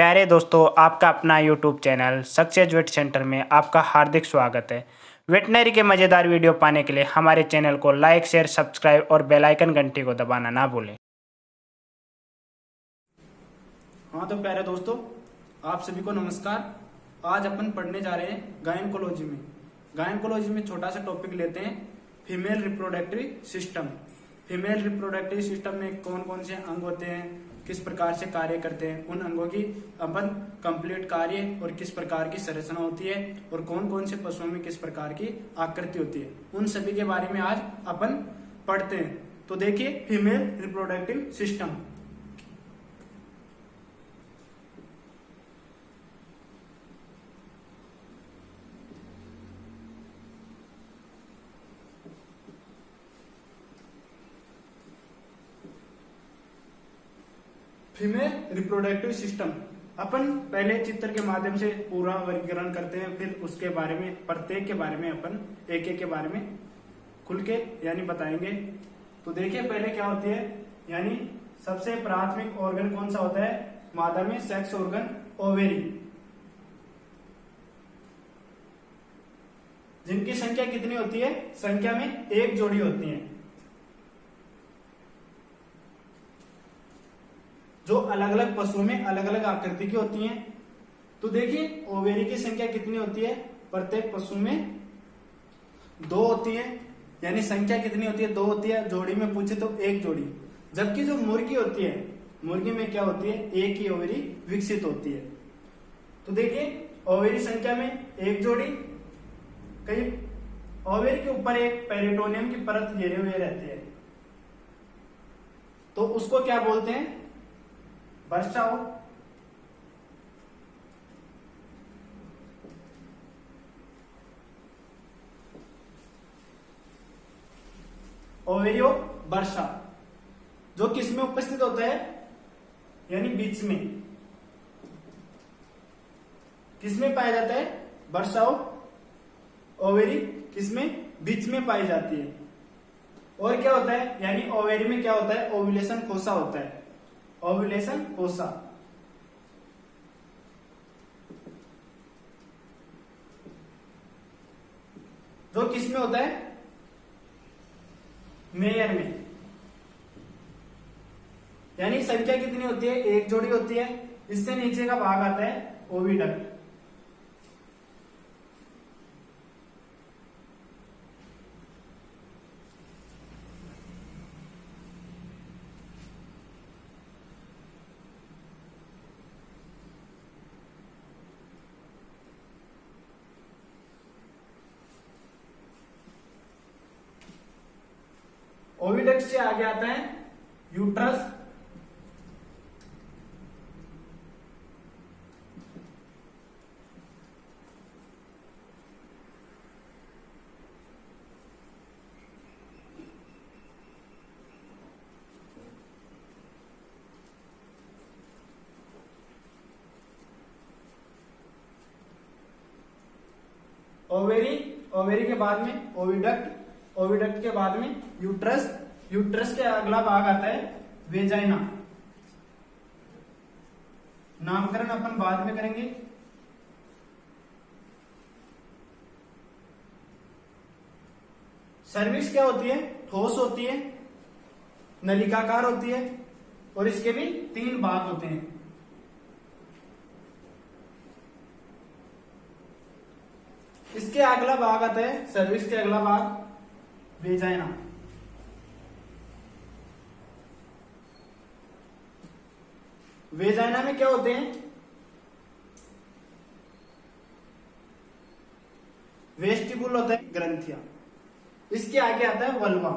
प्यारे दोस्तों, आपका अपना YouTube channel success wait centre में आपका हार्दिक स्वागत है। वेटनरी के मज़ेदार वीडियो पाने के लिए हमारे चैनल को लाइक, शेयर, सब्सक्राइब और बेल आइकन घंटी को दबाना ना भूलें। हाँ तो प्यारे दोस्तों, आप सभी को नमस्कार। आज अपन पढ़ने जा रहे हैं गायनकोलॉजी में। गायनकोलॉजी में छोटा सा टॉपिक लेते हैं, female reproductive system. Female reproductive system में कौन कौन से अंग होते हैं, किस प्रकार से कार्य करते हैं, उन अंगों की अपन कंप्लीट कार्य और किस प्रकार की संरचना होती है और कौन कौन से पशुओं में किस प्रकार की आकृति होती है, उन सभी के बारे में आज अपन पढ़ते हैं। तो देखिए, female reproductive system. Female reproductive system अपन पहले चित्र के माध्यम से पूरा वर्गीकरण करते हैं, फिर उसके बारे में प्रत्येक के बारे में अपन एक एक के बारे में खुल के यानी बताएंगे। तो देखिए, पहले क्या होती है, यानी सबसे प्राथमिक ऑर्गन कौन सा होता है मादा में? सेक्स ऑर्गन ओवेरी, जिनकी संख्या कितनी होती है? संख्या में एक जोड़ी होती है, जो अलग अलग पशुओं में अलग अलग आकृति की होती हैं। तो देखिए, ओवेरी की संख्या कितनी होती है? प्रत्येक पशु में 2 होती है, यानी संख्या कितनी होती है? 2 होती है। जोड़ी में पूछे तो एक जोड़ी। जबकि जो मुर्गी होती है, मुर्गी में क्या होती है? एक ही ओवेरी विकसित होती है। तो देखिए, ओवेरी संख्या में एक जोड़ी, कई ओवेरी के ऊपर एक पेरिटोनियम की परत घेरे हुए रहती है, तो उसको क्या बोलते हैं? बर्साओ। ओवेरियो बर्सा, जो किस में उपस्थित होता है? यानी बीच में। किस में पाया जाता है? बर्साओ ओवेरी किस में? बीच में पाई जाती है। और क्या होता है, यानी ओवेरी में क्या होता है? ओव्यूलेशन कोसा होता है। ओव्यूलेशन कोसा, जो किस में होता है? मेयर में। यानी संख्या कितनी होती है? एक जोड़ी होती है। इससे नीचे का भाग आता है ओविडक्ट। ओविडक्ट से आगे आता है यूट्रस। ओवेरी, ओवेरी के बाद में ओविडक्ट, ओविडक्ट के बाद में यूट्रस, यूट्रस के अगला भाग आता है वेजाइना। नामकरण अपन बाद में करेंगे। सर्विस क्या होती है? ठोस होती है, नलिकाकार होती है, और इसके भी 3 भाग होते हैं। इसके अगला भाग आता है, सर्विस के अगला भाग वेजाइना। वेजाइना में क्या होते हैं? वेस्टिबुल होता है, ग्रंथियां। इसके आगे आता है वल्वा।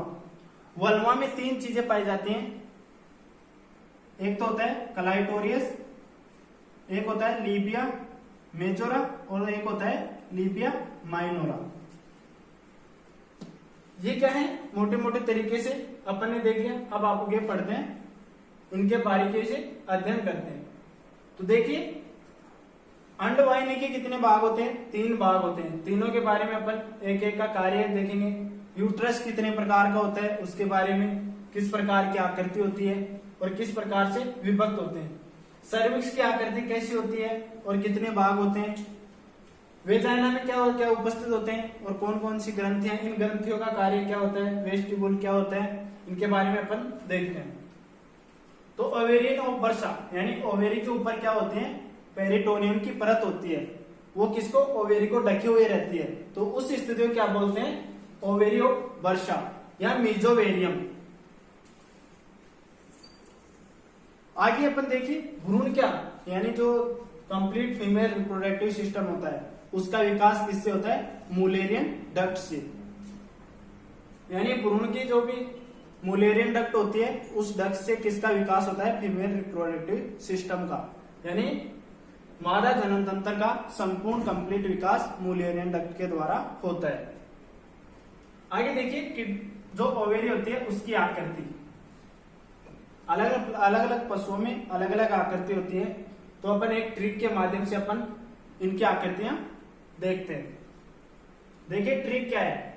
वल्वा में 3 चीजें पाई जाती हैं। एक तो होता है क्लाइटोरियस, एक होता है लीबिया मेजोरा, और एक होता है लीबिया माइनोरा। ये क्या है? मोटे मोटे तरीके से अपन ने देख लिया। अब आप आगे पढ़ते हैं, इनके बारीकी से अध्ययन करते हैं। तो देखिए, अंडवाहिनी के कितने भाग होते हैं? 3 भाग होते हैं। तीनों के बारे में अपन एक एक का कार्य देखेंगे। यूट्रस कितने प्रकार का होता है, उसके बारे में, किस प्रकार की आकृति होती है और किस प्रकार से विभक्त होते हैं। सर्विक्स की आकृति कैसी होती है और कितने भाग होते हैं, वेजाइना में क्या क्या उपस्थित होते हैं और कौन कौन सी ग्रंथियां, इन ग्रंथियों का कार्य क्या होता है, वेस्टिबुल क्या होता है, इनके बारे में अपन देखते हैं। तो ओवेरियन ऑफ वर्षा यानी ओवेरी के ऊपर क्या होते हैं, पेरिटोनियम की परत होती है, वो किसको, ओवेरी को ढके हुए रहती है। तो उस स्थिति को क्या बोलते हैं, ओवेरी ऑफ वर्षा या मीजोवेरियम। आगे अपन देखिए भ्रूण क्या, यानी जो कंप्लीट फीमेल रिप्रोडक्टिव सिस्टम होता है उसका विकास किससे होता है, मुलेरियन डक्ट से। यानी भ्रूण की जो भी मुलेरियन डक्ट होती है उस डक्ट से किसका विकास होता है, फीमेल रिप्रोडक्टिव सिस्टम का, यानी मादा जनन तंत्र का संपूर्ण कंप्लीट विकास मुलेरियन डक्ट के द्वारा होता है। आगे देखिए कि जो ओवेरी होती है उसकी आकृति अलग अलग पशुओं में अलग अलग आकृति होती है। तो अपन एक ट्रिक के माध्यम से अपन इनकी आकृतियां देखते हैं। देखिए ट्रिक क्या है,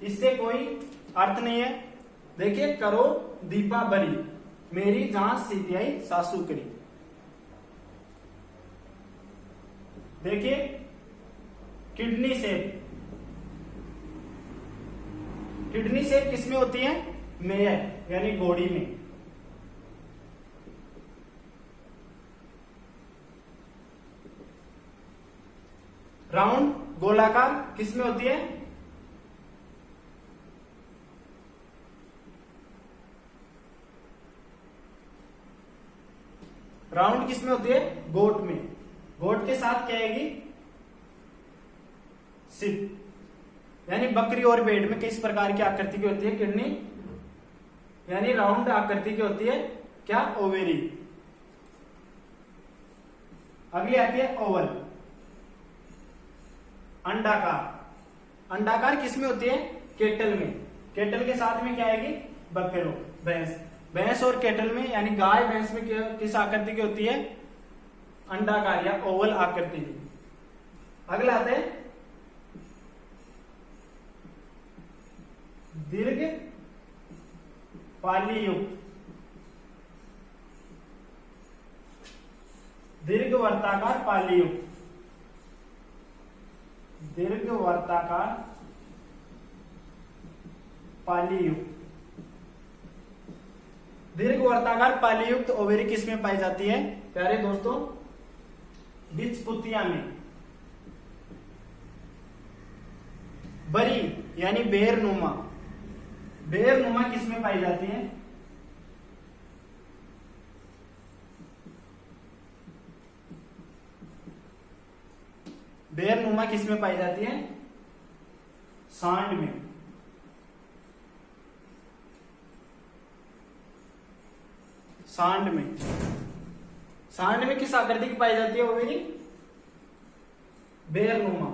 इससे कोई अर्थ नहीं है। देखिए करो दीपा बरी, मेरी जांच सीबीआई सासू करी। देखिए किडनी शेप, किडनी शेप किसमें होती है, मेयर यानी घोड़ी में। राउंड गोलाकार किसमें होती है, राउंड किसमें होती है, गोट में। गोट के साथ क्या आएगी, सिप, यानी बकरी और भेड़ में किस प्रकार की आकृति की होती है, किडनी यानी राउंड आकृति की होती है क्या, ओवेरी। अगली आती है ओवल, अंडाकार। अंडाकार किसमें होती है, केटल में। केटल के साथ में क्या आएगी, बफेलो भैंस। भैंस और केटल में यानी गाय भैंस में किस आकृति की होती है, अंडाकार या ओवल आकृति की। अगला आते हैं दीर्घ पालीयुक्त, दीर्घ वर्ताकार पालीयुक्त, दीर्घ वर्ताकार पालीयुक्त। दीर्घ वर्ताकार पालीयुक्त ओवेरी किसमें पाई जाती है, प्यारे दोस्तों, बीजपुतिया में। बरी यानी बेरनुमा, बेरनुमा किसमें पाई जाती है, बेरनुमा किसमें पाई जाती है, सांड में। सांड में, सांड में किस आकृति की पाई जाती है ओवेरी, बेरनुमा।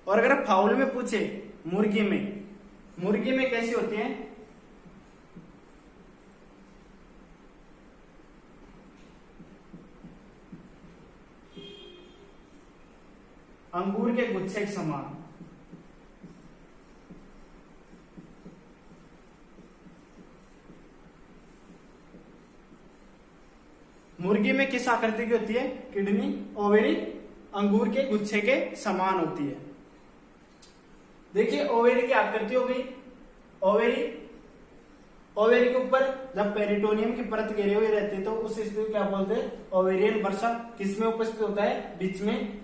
और अगर फाउल में पूछे मुर्गी में, मुर्गी में कैसी होती है, अंगूर के गुच्छे के समान। मुर्गी में किस आकृति की होती है, किडनी ओवेरी अंगूर के गुच्छे के समान होती है। देखिए ओवेरी की आकृति हो गई, ओवेरी, ओवेरी के ऊपर जब पेरिटोनियम की परत घेरे हुए रहती है तो उस स्थिति को क्या बोलते हैं, ओवेरियन वर्षा। किसमें उपस्थित होता है, बीच में।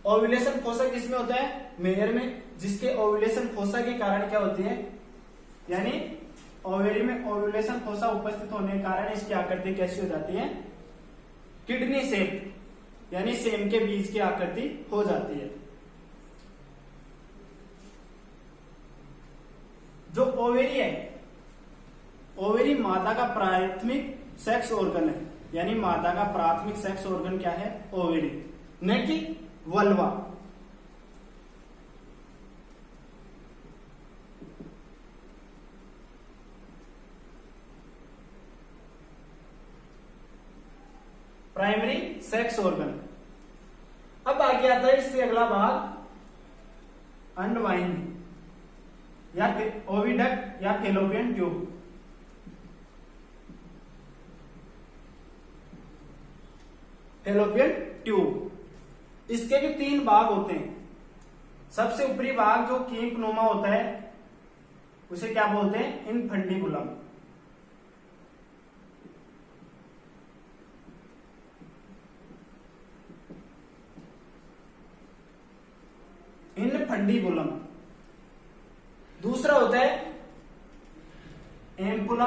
ओव्यूलेशन फोसा किसमें होता है, मेयर में, जिसके ओव्यूलेशन फोसा के कारण क्या होती है, यानी ओवेरी में ओव्यूलेशन फोसा उपस्थित होने के कारण इसकी आकृति कैसी हो जाती है, किडनी शेप, यानी सेम के बीज की आकृति हो जाती है। जो ओवेरी है, ओवेरी मादा का प्राथमिक सेक्स ऑर्गन है, यानी मादा का प्राथमिक सेक्स ऑर्गन क्या है, ओवेरी, न कि वल्वा। Primary sex organ. अब आगे आता है इससे अगला भाग अंडवाहिनी या ओविडक्ट या फैलोपियन ट्यूब। फैलोपियन ट्यूब इसके भी 3 भाग होते हैं। सबसे ऊपरी भाग जो कीप नुमा होता है उसे क्या बोलते हैं? इनफंडिबुलम। इनफंडिबुलम। दूसरा होता है एम्पुला।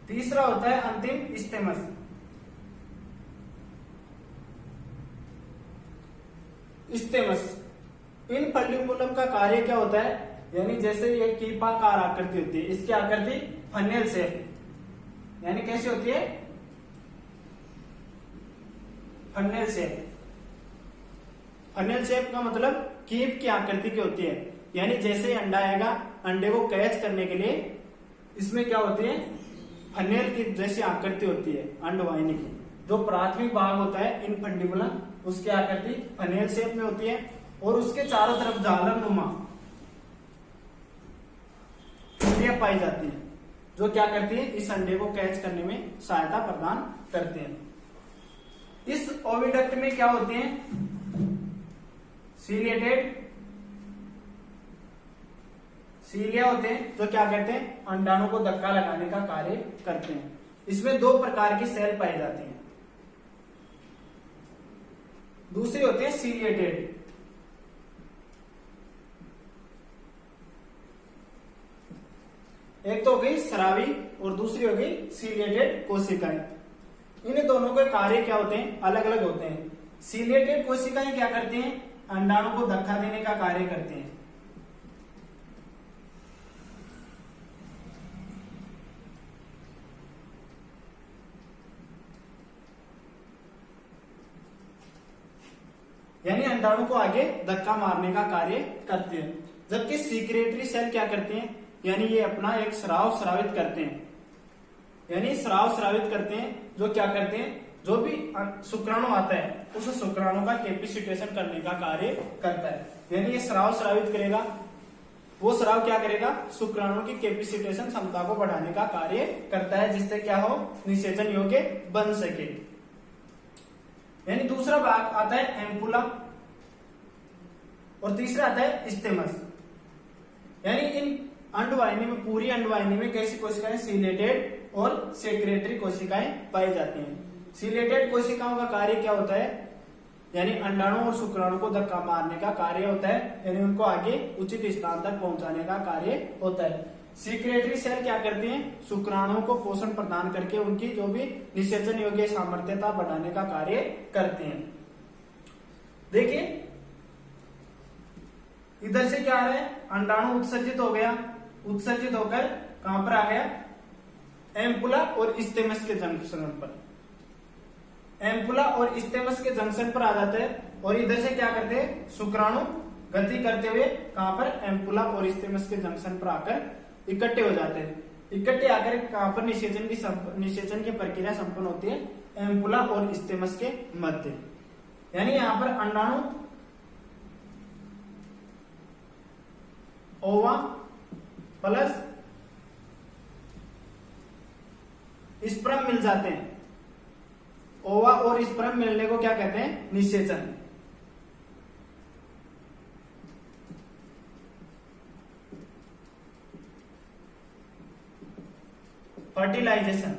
तीसरा होता है अंतिम स्टेमस। स्टेमस। इनफंडिबुलम का कार्य क्या होता है? यानी जैसे ये कीपाकार आकृति होती है, इसकी आकृति फनेल शेप। यानी कैसी होती है? Funnel shape. फनेल शेप का मतलब कीप की आकृति की होती है। यानी जैसे ही अंडा आएगा, अंडे को कैच करने के लिए इसमें क्या होती है? फनेल की जैसी आकृति होती है अंडवाहिनी की। जो प्राथमिक भाग होता है इनफंडिबुलम, उसकी आकृति फनेल शेप में होती है और उसके चारों तरफ झालर नुमा इंद्रियां पाई जाती है, जो क्या करती है? इस अंडे को कैच करने में सहायता प्रदान करते हैं। इस ओविडक्ट में क्या होते हैं? सीलिएटेड सीलिया होते हैं, जो क्या करते हैं? अंडाणु को धक्का लगाने का कार्य करते हैं। इसमें 2 प्रकार की सेल पाई जाती हैं। दूसरी होती है सीलिएटेड। एक तो हो गई स्रावी और दूसरी हो गई सीलिएटेड कोशिकाएं। इन दोनों के कार्य क्या होते हैं? अलग अलग होते हैं। सीलिएटेड कोशिकाएं क्या करती हैं? अंडाणु को धक्का देने का कार्य करते हैं। यानी अंडाणु को आगे धक्का मारने का कार्य करते हैं। जबकि सीक्रेटरी सेल क्या करते हैं? यानी ये अपना एक स्राव स्रावित करते हैं। यानी स्राव स्रावित करते हैं, जो क्या करते हैं? जो भी शुक्राणु आता है उस शुक्राणु का कैपेसिटेशन करने का कार्य करता है। यानी ये स्राव स्रावित करेगा, वो स्राव क्या करेगा? शुक्राणु की कैपेसिटेशन क्षमता को बढ़ाने का कार्य करता है, जिससे क्या हो? निषेचन योग्य बन सके। यानी दूसरा भाग आता है एम्पुला और तीसरा आता है स्टेमस। यानी इन अंडवाहिनी में, पूरी अंडवाहिनी में कैसी कोशिकाएं? सीलेटेड और सेक्रेटरी कोशिकाएं पाई जाती हैं। सीलेटेड कोशिकाओं का कार्य क्या होता है? यानी अंडाणु और शुक्राणु को धक्का मारने का कार्य होता है, यानी उनको आगे उचित स्थान तक पहुंचाने का कार्य होता है। सीक्रेटरी सेल क्या करती हैं? शुक्राणुओं को पोषण प्रदान करके उनकी जो भी निषेचन योग्य सामर्थ्यता बढ़ाने का कार्य करते हैं। देखिए इधर से क्या आ रहा है? अंडाणु उत्सर्जित हो गया, उत्सर्जित होकर कहां पर आ गया? एम्पुला और स्टेमस के जंक्शन पर। एम्पुला और स्टेमस के जंक्शन पर आ जाते हैं और इधर से क्या करते हैं? शुक्राणु गति करते हुए कहां पर? एम्पुला और स्टेमस के जंक्शन पर आकर इकट्ठे हो जाते हैं। इकट्ठे आकर कहां पर निषेचन की प्रक्रिया संपन्न होती है? एम्पुला और स्टेमस के मध्य। यानी यहां पर अंडाणु ओवा प्लस स्पर्म मिल जाते हैं। ओवा और स्पर्म मिलने को क्या कहते हैं? निषेचन। फर्टिलाइजेशन।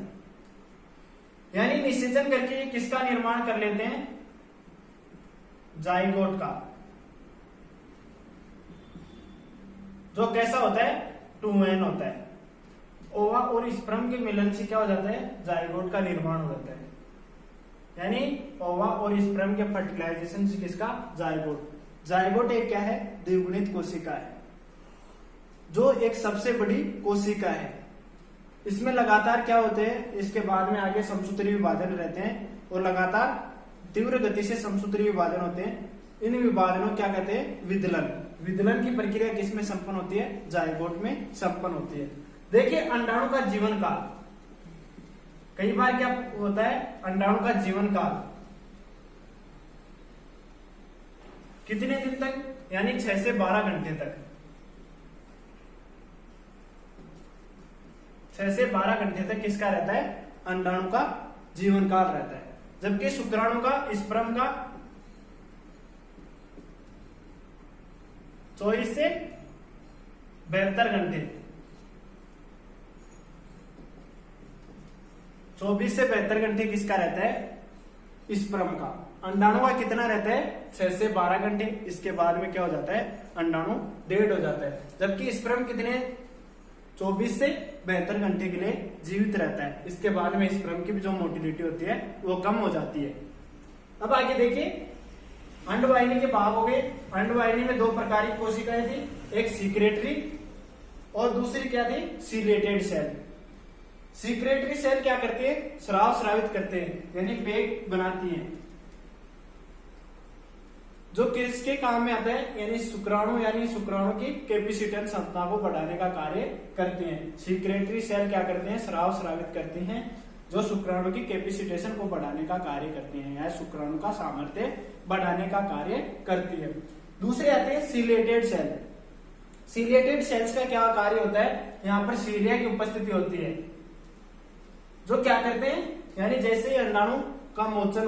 यानी निषेचन करके ये किसका निर्माण कर लेते हैं? जाइगोट का, जो कैसा होता है? 2n होता है। ओवा और स्पर्म के मिलन से क्या हो जाता है? जाइगोट का निर्माण हो जाता है। यानी ओवा और स्पर्म के फर्टिलाइजेशन से किसका? जाइगोट। जाइगोट एक क्या है? द्विगुणित कोशिका है, जो एक सबसे बड़ी कोशिका है। इसमें लगातार क्या होते हैं? इसके बाद में आगे समसूत्री विभाजन रहते हैं और लगातार तीव्र गति से समसूत्री विभाजन होते हैं। इन विभाजनों क्या कहते हैं? विदलन। विदलन की प्रक्रिया किसमें संपन्न होती है? जाइगोट में संपन्न होती है। देखिए अंडाणु का जीवन काल, कई बार क्या होता है? अंडाणु का जीवन काल कितने दिन तक, यानी 6 से 12 घंटे तक। 6 से 12 घंटे तक किसका रहता है, अंडाणु का जीवन काल रहता है, जबकि शुक्राणु का, स्पर्म का 24 से 72 घंटे, 24 से 72 घंटे किसका रहता है, स्पर्म का। अंडाणु का कितना रहता है, 6 से 12 घंटे। इसके बाद में क्या हो जाता है, अंडाणु डेड हो जाता है, जबकि स्पर्म कितने 24 से 72 घंटे के लिए जीवित रहता है। इसके बाद में स्पर्म की जो मोटिलिटी होती है वो कम हो जाती है। अब आगे देखिए, अंडवाहिनी के भाग हो गए। अंडवाहिनी में 2 प्रकार की कोशिकाएं थी, एक सीक्रेटरी और दूसरी क्या थी, सीलेटेड सेल। सीक्रेटरी सेल क्या करती है, स्राव स्रावित करते हैं, यानी पेट बनाती हैं, जो किसके काम में आता है, यानी शुक्राणु की कैपेसिटेंस क्षमता को बढ़ाने का कार्य करते हैं। सीक्रेटरी सेल क्या करते हैं, स्राव स्रावित करते हैं, जो शुक्राणु की कैपेसिटेशन को बढ़ाने का कार्य करते हैं, या शुक्राणु का सामर्थ्य बढ़ाने का कार्य करती है। दूसरे आते हैं सीलेटेड सेल। सीलेटेड सेल्स का क्या कार्य होता है, यहाँ पर सीलिया की उपस्थिति होती है, जो क्या करते हैं, यानी जैसे ही अंडाणु का मोचन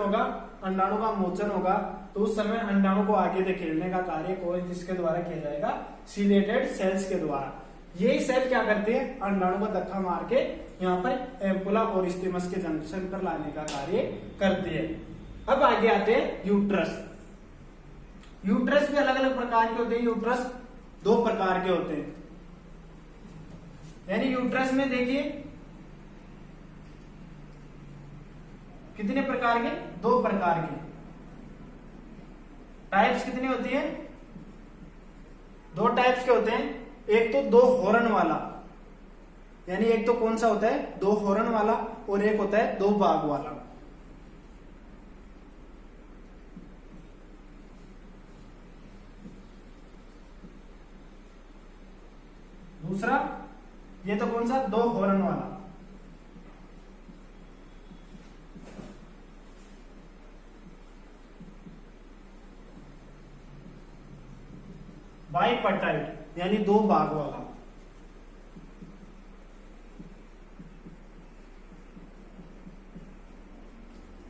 होगा तो उस समय अंडाणु को आगे धकेलने का कार्य जिसके द्वारा किया जाएगा, सीलेटेड सेल्स के द्वारा। यही सेल क्या करते हैं, अंडाणु को धक्का मार के यहाँ पर एम्पुला और स्टिमस के जंक्शन पर लाने का कार्य करती है। अब आगे आते हैं यूट्रस। यूट्रस भी अलग अलग प्रकार के होते हैं। यूट्रस 2 प्रकार के होते हैं, यानी यूट्रस में देखिए कितने प्रकार के, 2 प्रकार के। टाइप्स कितनी होती है, 2 टाइप्स के होते हैं। एक तो 2 हॉर्न वाला, यानी एक तो कौन सा होता है, 2 हॉर्न वाला, और एक होता है 2 बाग वाला। दूसरा ये तो कौन सा, 2 हॉर्न वाला। बाइपर्टाइट यानी 2 बाग वाला।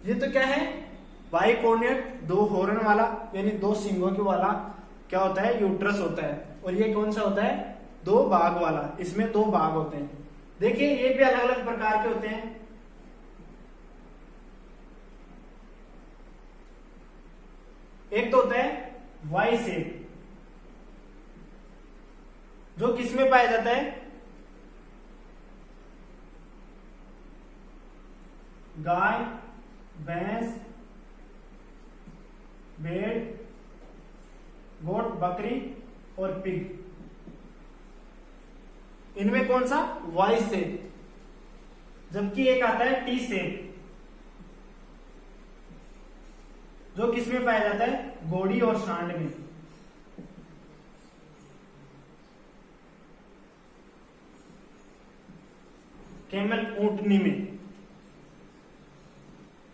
ये तो क्या है, बाइकोर्नियट 2 हॉर्न वाला, यानी 2 सींगों के वाला क्या होता है, यूट्रस होता है। और ये कौन सा होता है, 2 बाग वाला, इसमें 2 बाग होते हैं। देखिए ये भी अलग अलग प्रकार के होते हैं। एक तो होता है वाई शेप, जो किसमें पाया जाता है, गाय, भैंस, भेड़, गोट, बकरी और पिग। इनमें कौन सा, वाई शेप। जबकि एक आता है टी शेप, जो किसमें पाया जाता है, घोड़ी और सांड में। कैमल, ऊंटनी में।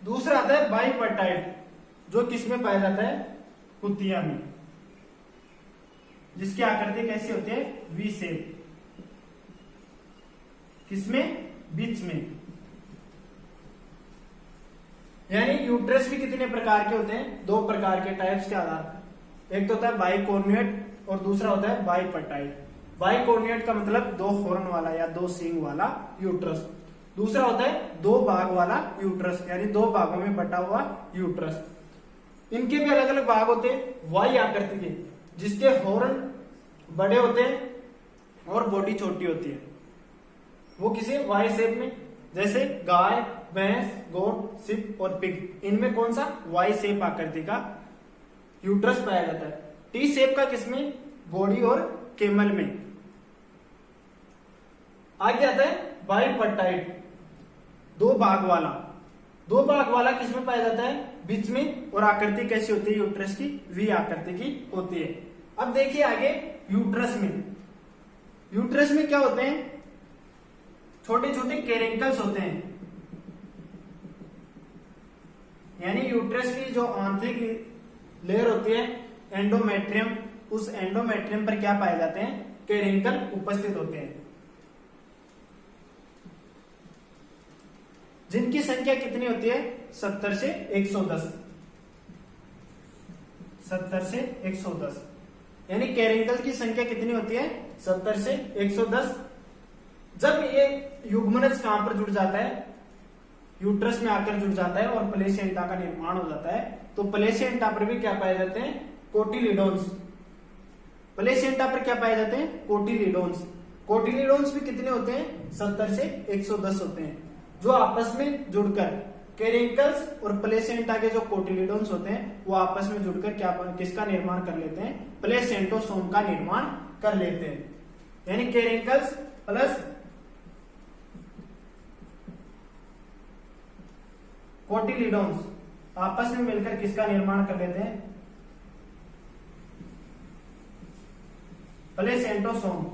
दूसरा आता है बाइपर्टाइट, जो किसमें पाया जाता है, कुतिया में, जिसकी आकृति कैसी होती है, वी शेप। किसमें, बीच में। यानी यूट्रस भी कितने प्रकार के होते हैं, 2 प्रकार के टाइप्स के आधार पर। एक तो होता है बाइकोर्नियट और दूसरा होता है बाइपर्टाइट। बाइकोर्नियट का मतलब 2 हॉर्न वाला या 2 सींग वाला यूट्रस। दूसरा होता है 2 बाग वाला यूट्रस, यानी 2 भागों में बटा हुआ यूट्रस। इनके भी अलग अलग भाग होते हैं, वाई आकृति के, जिसके हॉर्न बड़े होते हैं और बॉडी छोटी होती है। वो किसी वाई शेप में, जैसे गाय, भैंस, गोट, शिप और पिग। इनमें कौन सा, वाई शेप आकृति का यूट्रस पाया जाता है। टी शेप का किसमें, घोड़ी और केमल में। आगे आता है बाइपर्टाइट, 2 बाग वाला। 2 बाग वाला किसमें पाया जाता है, बीच में, और आकृति कैसी होती है यूट्रस की, वी आकृति की होती है। अब देखिए आगे यूट्रस में। यूट्रस में क्या होते हैं, छोटे छोटे कैरेंकल्स होते हैं, यानी यूट्रस की जो आंतरिक लेयर होती है, एंडोमेट्रियम, उस एंडोमेट्रियम पर क्या पाए जाते हैं, कैरिंकल उपस्थित होते हैं, जिनकी संख्या कितनी होती है 70 से 110, 70 से 110, यानी कैरिंकल की संख्या कितनी होती है 70 से 110। जब ये युग्मनज कहां पर जुड़ जाता है, यूट्रस में आकर जुड़ जाता है और प्लेसेंटा का निर्माण हो जाता है, तो प्लेसेंटा पर भी क्या पाए जाते हैं, कोटिलिडोन्स। प्लेसेंटा पर क्या पाए जाते हैं, कोटिलिडोन्स। कोटिलिडोन्स भी कितने होते हैं 70 से 110 होते हैं, जो आपस में जुड़कर कैरिंकल्स और प्लेसेंटा के जो कोटिलिडोन्स होते हैं वो आपस में जुड़कर क्या किसका निर्माण कर लेते हैं, प्लेसेंटोसोम का निर्माण कर लेते हैं। यानी कैरिंकल्स प्लस कोटिलिडोन्स आपस में मिलकर किसका निर्माण कर लेते हैं, प्लेसेंटोसोम।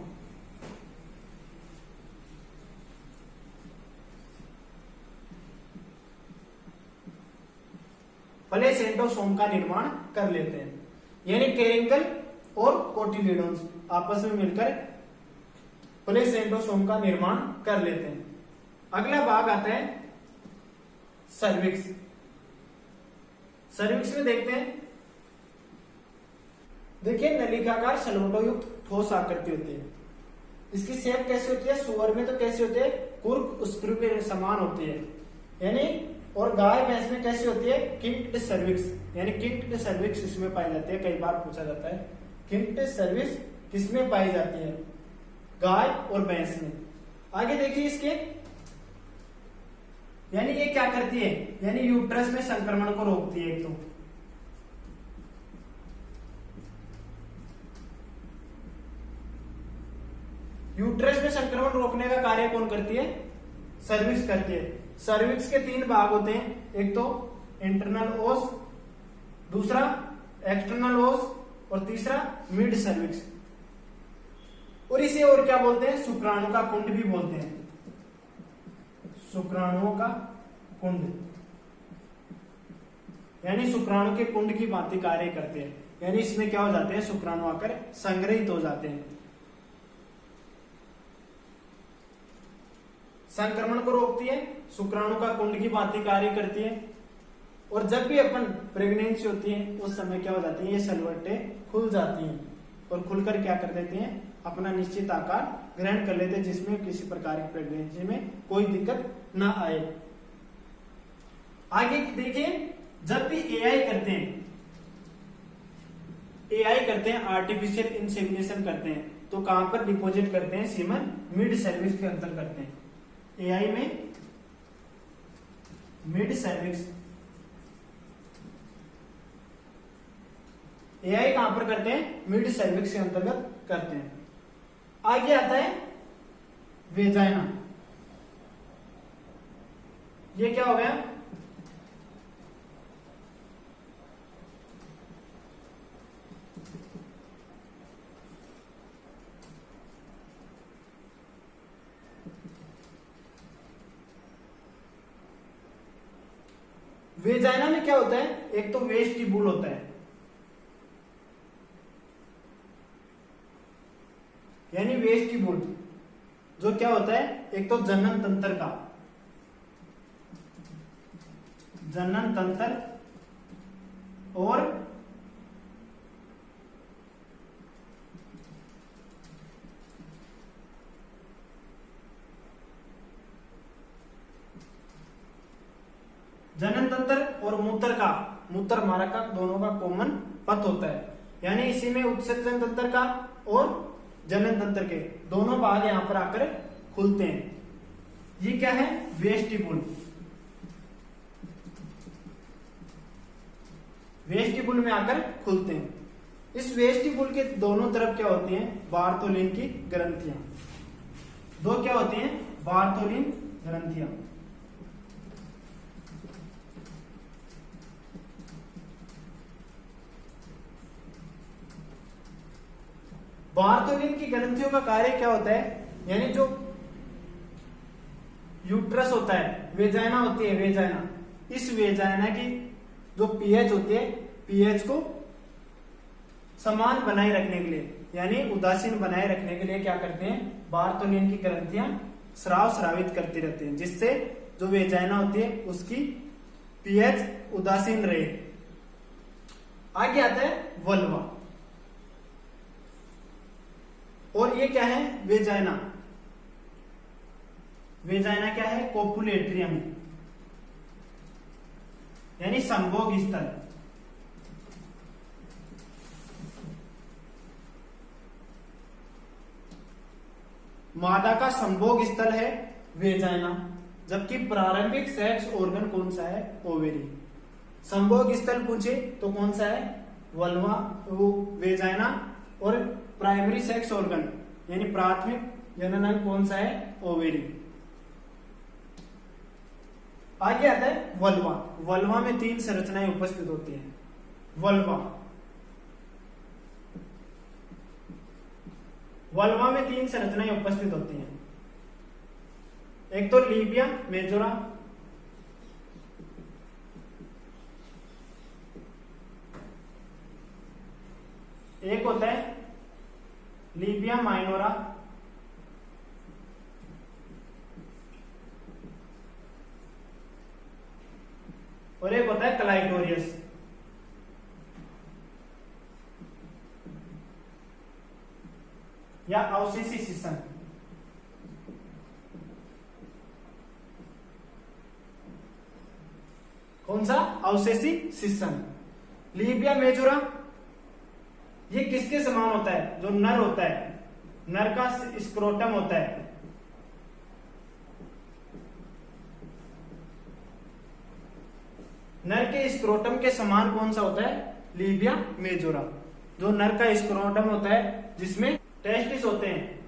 प्लेसेंटोसोम का निर्माण कर लेते हैं। यानी कैरिंकल और कोटिलिडोन्स आपस में मिलकर प्लेसेंटोसोम का निर्माण कर लेते हैं। अगला भाग आता है सर्विक्स। सर्विक्स में देखते हैं, देखिए नलिकाकार सलवटोयुक्त ठोस आकृति होती है। इसकी शेप कैसी होती है, सुअर में तो कैसी होती है, कुर्क स्क्रू के समान होती है, यानी और गाय भैंस में कैसी होती है, किंक्ड सर्विक्स, यानी किंक्ड सर्विक्स इसमें पाई जाती है। कई बार पूछा जाता है किंक्ड सर्विक्स किसमें पाई जाती है, गाय और भैंस में। आगे देखिए इसके, यानी ये क्या करती है, यानी यूट्रस में संक्रमण को रोकती है। एक तो यूट्रस में संक्रमण रोकने का कार्य कौन करती है, सर्विक्स करती है। सर्विक्स के 3 भाग होते हैं, एक तो इंटरनल ओस, दूसरा एक्सटर्नल ओस और तीसरा मिड सर्विक्स। और इसे और क्या बोलते हैं, शुक्राणु का कुंड भी बोलते हैं, शुक्राणुओं का कुंड, यानी शुक्राणु के कुंड की भांति कार्य करते हैं। यानी इसमें क्या हो जाते हैं, शुक्राणु आकर संग्रहित हो जाते हैं, संक्रमण को रोकती है, शुक्राणु का कुंड की भांति कार्य करती है। और जब भी अपन प्रेगनेंसी होती है उस समय क्या हो जाती है, ये सलवटें खुल जाती हैं और खुलकर क्या कर देती हैं, अपना निश्चित आकार ग्रहण कर लेते हैं, जिसमें किसी प्रकार की प्रेगनेंसी में कोई दिक्कत ना आए। आगे देखिए, जब भी एआई करते हैं आर्टिफिशियल इंसेमिनेशन करते हैं, तो कहां पर डिपॉजिट करते हैं, सीमन मिड सर्विक्स के अंदर करते हैं। एआई में मिड सर्विक्स, एआई कहां पर करते हैं, मिड सर्विक्स के अंतर्गत करते हैं। आगे आता है वेजाइना। ये क्या हो गया, वेजाइना में क्या होता है, एक तो वेस्टिब्यूल होता है, यानी वेस्टिब्यूल जो क्या होता है, एक तो जनन तंत्र का, जनन तंत्र और जनन तंत्र और मूत्र का, मूत्र मार्ग का, दोनों का कॉमन पथ होता है। यानी इसी में उत्सर्जन तंत्र का और जनन तंत्र के दोनों भाग यहां पर आकर खुलते हैं। ये क्या है, वेस्टिब्यूल। वेस्टिब्यूल में आकर खुलते हैं। इस वेस्टिब्यूल के दोनों तरफ क्या होती हैं, बार्टोलिन की ग्रंथियां। दो क्या होती हैं, बार्टोलिन ग्रंथियां। बार्टोलिन की ग्रंथियों का कार्य क्या होता है, यानी जो यूट्रस होता है, वेजाइना होती है, वेजाइना, इस वेजाइना की जो पीएच होती है, पीएच को समान बनाए रखने के लिए यानी उदासीन बनाए रखने के लिए क्या करते हैं, बार्टोलिन की ग्रंथियां स्राव स्रावित करती रहती हैं, जिससे जो वेजाइना होती है उसकी पीएच उदासीन रहे। आगे आता है वल्वा, और ये क्या है, वेजाइना। वेजाइना क्या है, कोपुलेट्रियम यानी संभोग स्थल। मादा का संभोग स्थल है वेजाइना, जबकि प्रारंभिक सेक्स ऑर्गन कौन सा है, ओवेरी। संभोग स्थल पूछे तो कौन सा है, वल्वा, वो वेजाइना, और प्राइमरी सेक्स ऑर्गन यानी प्राथमिक जननांग कौन सा है, ओवेरी। आगे आता है वल्वा। वल्वा में 3 संरचनाएं उपस्थित होती हैं। वल्वा में 3 संरचनाएं उपस्थित होती हैं। एक तो लीबिया मेजोरा, एक होता है लीबिया माइनोरा, और एक होता है क्लाइटोरियस। या अवशेषी शिशन। कौन सा, अवशेषी शिशन। लीबिया मेजोरा ये किसके समान होता है, जो नर होता है, नर का स्क्रोटम होता है। नर के स्क्रोटम के समान कौन सा होता है, लीबिया मेजोरा। जो नर का स्क्रोटम होता है जिसमें टेस्टिस होते हैं,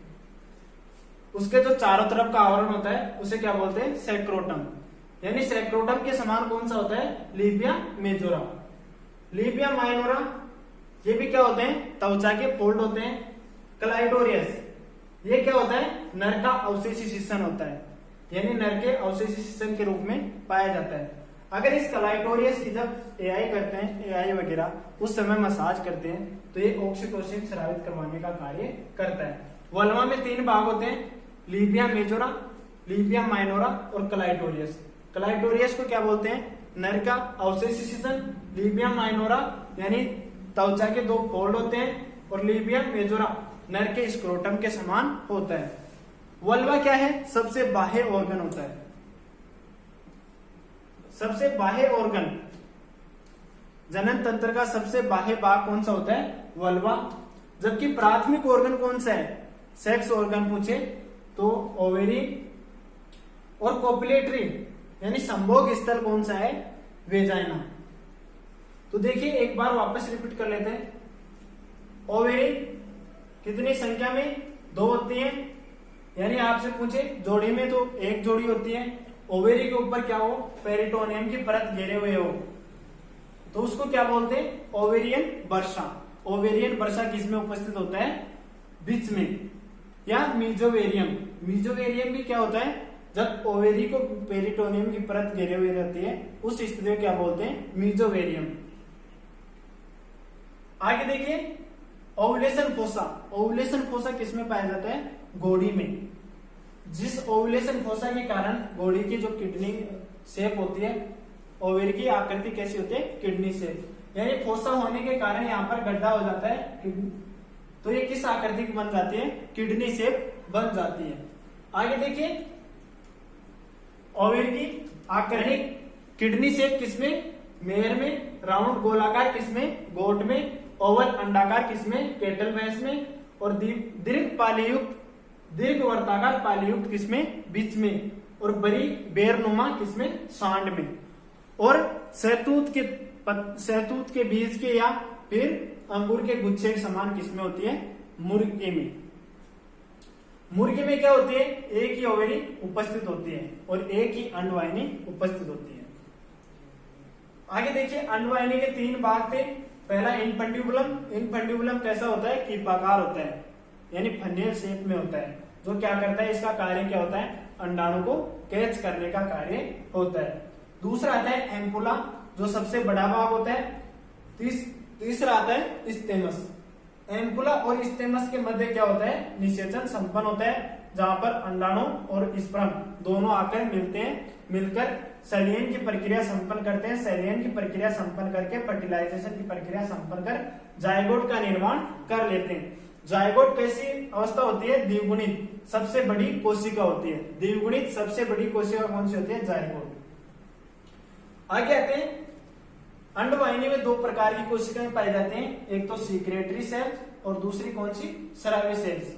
उसके जो चारों तरफ का आवरण होता है उसे क्या बोलते हैं, सेक्रोटम। यानी सेक्रोटम के समान कौन सा होता है, लीबिया मेजोरा। लीबिया माइनोरा ये भी क्या होते हैं, त्वचा के फोल्ड होते हैं। क्लाइटोरियस ये क्या होता है, नर का अवशेषी शिशन होता है, यानी नर के अवशेषी शिशन के रूप में पाया जाता है। अगर इस क्लाइटोरियस की जब एआई करते हैं, एआई वगैरह उस समय मसाज करते हैं तो ये ऑक्सीटोसिन स्रावित करवाने का कार्य करता है। वल्वा में 3 भाग होते हैं, लीबिया मेजोरा, लीबिया माइनोरा और क्लाइटोरियस। क्लाइटोरियस को क्या बोलते हैं, नर का अवशेषी शिशन। लीबिया माइनोरा यानी त्वचा के 2 फोल्ड होते हैं, और लीबिया मेजोरा नर के स्क्रोटम के समान होता है। वल्वा क्या है, सबसे बाह्य ऑर्गन होता है। सबसे बाह्य ऑर्गन, जनन तंत्र का सबसे बाह्य भाग कौन सा होता है, वल्वा। जबकि प्राथमिक ऑर्गन कौन सा है, सेक्स ऑर्गन पूछे तो ओवेरी, और कोपुलेटरी यानी संभोग स्थल कौन सा है, वेजाइना। तो देखिए एक बार वापस रिपीट कर लेते हैं। ओवेरी कितनी संख्या में, 2 होती है। यानी आपसे पूछे जोड़ी में तो 1 जोड़ी होती है। ओवेरी के ऊपर क्या हो, पेरिटोनियम की परत घेरे हुए हो तो उसको क्या बोलते हैं, ओवेरियन वर्षा। ओवेरियन वर्षा किसमें उपस्थित होता है, बीच में। या मीजोवेरियम, मीजोवेरियम भी क्या होता है, जब ओवेरी को पेरिटोनियम की परत घेरे हुए रहती है उस स्थिति में क्या बोलते हैं, मीजोवेरियम। आगे देखिए ओवुलेशन फोसा। ओवुलेशन फोसा किसमें पाया जाता है, गोड़ी में। जिस ओवुलेशन फोसा के कारण गोड़ी की जो किडनी शेप होती है, ओवेरी की आकृति कैसी होती है, किडनी शेप। यानी फोसा होने के कारण यहाँ पर गड्ढा हो जाता है, तो ये किस आकृति की बन जाती है, किडनी शेप बन जाती है। आगे देखिए ओवेरी की आकृति किडनी शेप किसमें, मेयर में। राउंड गोलाकार किसमें, गोट में। ओवल अंडाकार किसमें, केटल भैंस में। और दीर्घ पालीयुक्त, दीर्घ वर्ताकार पालीयुक्त किसमें, बीच में। और बड़ी बेरनुमा किसमें, सांड में। और सहतूत के बीज के या फिर अंगूर के गुच्छे के समान किसमें होती है, मुर्गे में। मुर्गे में क्या होती है, एक ही ओवेरी उपस्थित होती है और एक ही अंडवाहिनी उपस्थित होती है। आगे देखिए अंडवाहिनी के 3 भाग थे। पहला इनफंड्यूबुलम। इनफंड्यूबुलम कैसा होता है, कीपाकार होता है, यानी फनेल शेप में होता है। जो क्या करता है, इसका कार्य क्या होता है, अंडाणु को कैच करने का कार्य होता है। दूसरा आता है एम्पुला, जो सबसे बड़ा भाग होता है। तीसरा आता है स्टेमस, एम्पुला और स्टेमस के मध्य क्या होता है, निषेचन संपन्न होता है, जहां पर अंडाणु और स्पर्म दोनों आकर मिलते हैं, मिलकर सैलियन की प्रक्रिया संपन्न करते हैं, सैलियन की प्रक्रिया संपन्न करके फर्टिलाइजेशन की प्रक्रिया संपन्न कर जायगोट का निर्माण कर लेते हैं। जायगोट कैसी अवस्था होती है, द्विगुणित सबसे बड़ी कोशिका होती है। द्विगुणित सबसे बड़ी कोशिका कौन सी होती है, जायगोट। आगे आते हैं, अंडवाहिनी में दो प्रकार की कोशिकाएं पाई जाती हैं, एक तो सीक्रेटरी सेल्स और दूसरी कौन सी, स्रावी सेल्स।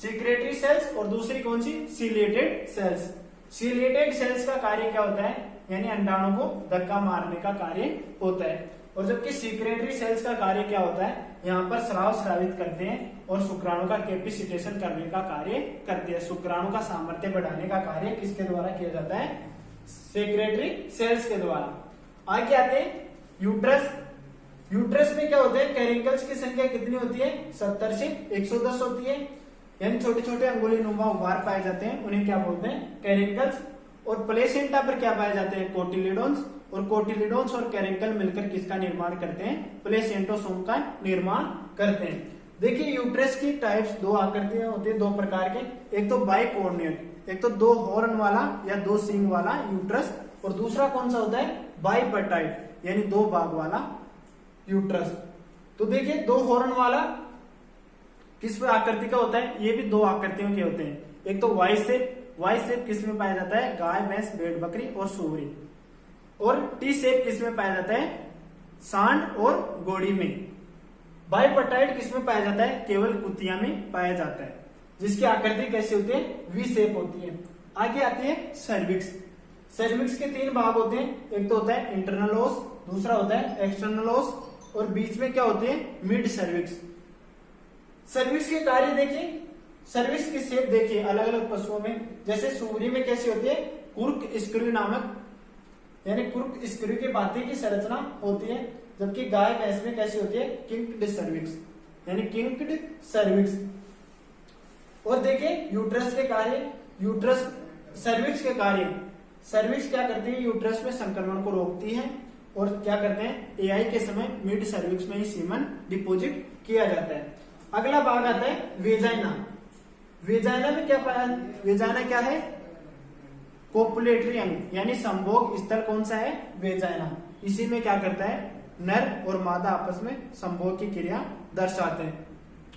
सीक्रेटरी सेल्स और दूसरी कौन सी, सीलिएटेड सेल्स। सीलिएटेड सेल्स का कार्य क्या होता है, यानी अंडाणु को धक्का मारने का कार्य होता है, और जबकि सीक्रेटरी सेल्स का कार्य क्या होता है, यहाँ पर स्राव स्रावित करते हैं और शुक्राणु का कैपेसिटेशन करने का कार्य करते हैं। शुक्राणु का सामर्थ्य बढ़ाने का कार्य किसके द्वारा किया जाता है, सीक्रेटरी सेल्स के द्वारा। आगे आते हैं यूट्रस। यूट्रस में क्या होते हैं, कैरिंकल्स की संख्या कितनी होती है, 70 से 110 होती है, यानी छोटे छोटे अंगुली नुमा उभार पाए जाते हैं, उन्हें क्या बोलते हैं, कैरिंकल्स। और प्लेसेंटा पर क्या पाए जाते हैं, कोटिलिडोन्स, और कोटिलिडोन्स और कैरिंकल मिलकर किसका निर्माण करते हैं, प्लेसेंटोसोम का निर्माण करते हैं। देखिए यूट्रस की टाइप्स दो आकृतियां होती है, दो प्रकार के, एक तो बाइकोर्नियल, एक तो दो हॉर्न वाला या दो सींग वाला यूट्रस, और दूसरा कौन सा होता है, बाइपर्टाइड, यानी दो भाग वाला यूट्रस। तो देखिए दो हॉर्न वाला किस आकृति का होता है, ये भी दो आकृतियों के होते हैं, एक तो वाई शेप। वाई शेप किस में पाया जाता है, गाय, भैंस, भेड़, बकरी और सुअरी। और टी शेप किस में पाया जाता है, सांड और घोड़ी में। बाइपर्टाइड किस में पाया जाता है, केवल कुतिया में पाया जाता है, जिसकी आकृति कैसी होती है, वी शेप होती है। आगे आती है सर्विक्स। सर्विक्स के तीन भाग होते हैं, एक तो होता है इंटरनल ओस, दूसरा होता है एक्सटर्नल ओस, और बीच में क्या होते हैं, मिड सर्विक्स। सर्विक्स के कार्य देखिए, सर्विक्स की शेप देखिए अलग अलग पशुओं में, जैसे सुअरी में कैसी होती है, कुर्क स्क्रू नामक, यानी कुर्क स्क्रू के भांति की संरचना होती है, जबकि गाय भैंस में कैसी होती है, किंक्ड सर्विक्स, यानी किंक्ड सर्विक्स। और देखिए यूट्रस के कार्य, यूट्रस सर्विक्स के कार्य, सर्विक्स क्या करती है, यूट्रस में संक्रमण को रोकती है, और क्या करते हैं, एआई के समय मिड सर्विक्स में ही सीमन डिपोजिट किया जाता है। अगला भाग आता है वेजाइना। वेजाइना में क्या पाया, वेजाइना क्या है, कोपुलेटरी अंग, यानी संभोग स्थल कौन सा है, वेजाइना। इसी में क्या करता है, नर और मादा आपस में संभोग की क्रिया दर्शाते हैं,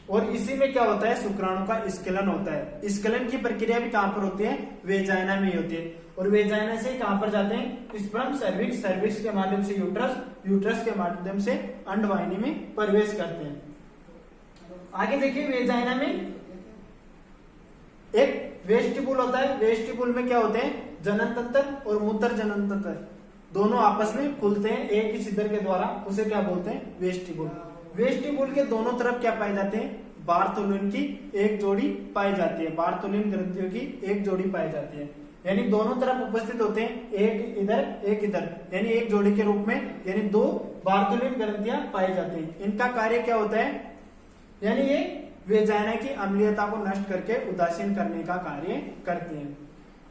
और इसी में क्या होता है, शुक्राणु का स्खलन होता है। स्खलन की प्रक्रिया भी कहां पर होती है, वेजाइना में ही होती है, और वेजाइना से कहां पर जाते हैं, स्पर्म सर्विक्स, सर्विक्स के माध्यम से यूट्रस, यूट्रस के माध्यम से अंडवाहिनी में प्रवेश करते हैं। आगे देखिए वेजाइना में एक वेस्टिबुल होता है। वेस्टिबुल में क्या होते हैं, जनन तंत्र और मूत्र जनन तंत्र दोनों आपस में खुलते हैं एक ही छिद्र के द्वारा, उसे क्या बोलते हैं, वेस्टिबुल। वेस्टिबुल के दोनों तरफ क्या पाए जाते हैं, बार्थोलिन की एक जोड़ी पाई जाती है, बार्थोलिन ग्रंथियों की एक जोड़ी पाई जाती है, यानी दोनों तरफ उपस्थित होते हैं, एक इधर एक इधर, यानी एक जोड़ी के रूप में, यानी दो बार्थोलिन ग्रंथियां पाई जाती हैं। इनका कार्य क्या होता है, यानी ये वेजाइना की अम्लीयता को नष्ट करके उदासीन करने का कार्य करते हैं।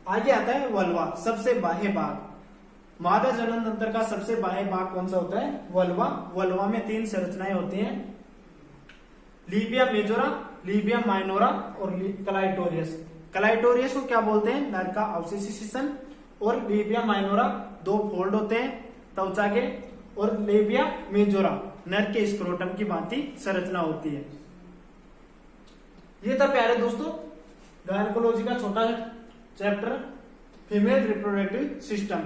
आगे आता है वल्वा, सबसे बाह्य भाग। मादा जनन तंत्र का सबसे बाह्य भाग कौन सा होता है, वल्वा। वल्वा में तीन संरचनाएं होती हैं, लीबिया मेजोरा, लीबिया माइनोरा और क्लाइटोरियस। क्लाइटोरियस को क्या बोलते हैं, नर का अवशेषिशन, और लीबिया माइनोरा दो फोल्ड होते हैं त्वचा के, और लीबिया मेजोरा नर के स्क्रोटम की भांति संरचना होती है। ये था प्यारे दोस्तों गायनेकोलॉजी का छोटा चैप्टर फीमेल रिप्रोडक्टिव सिस्टम।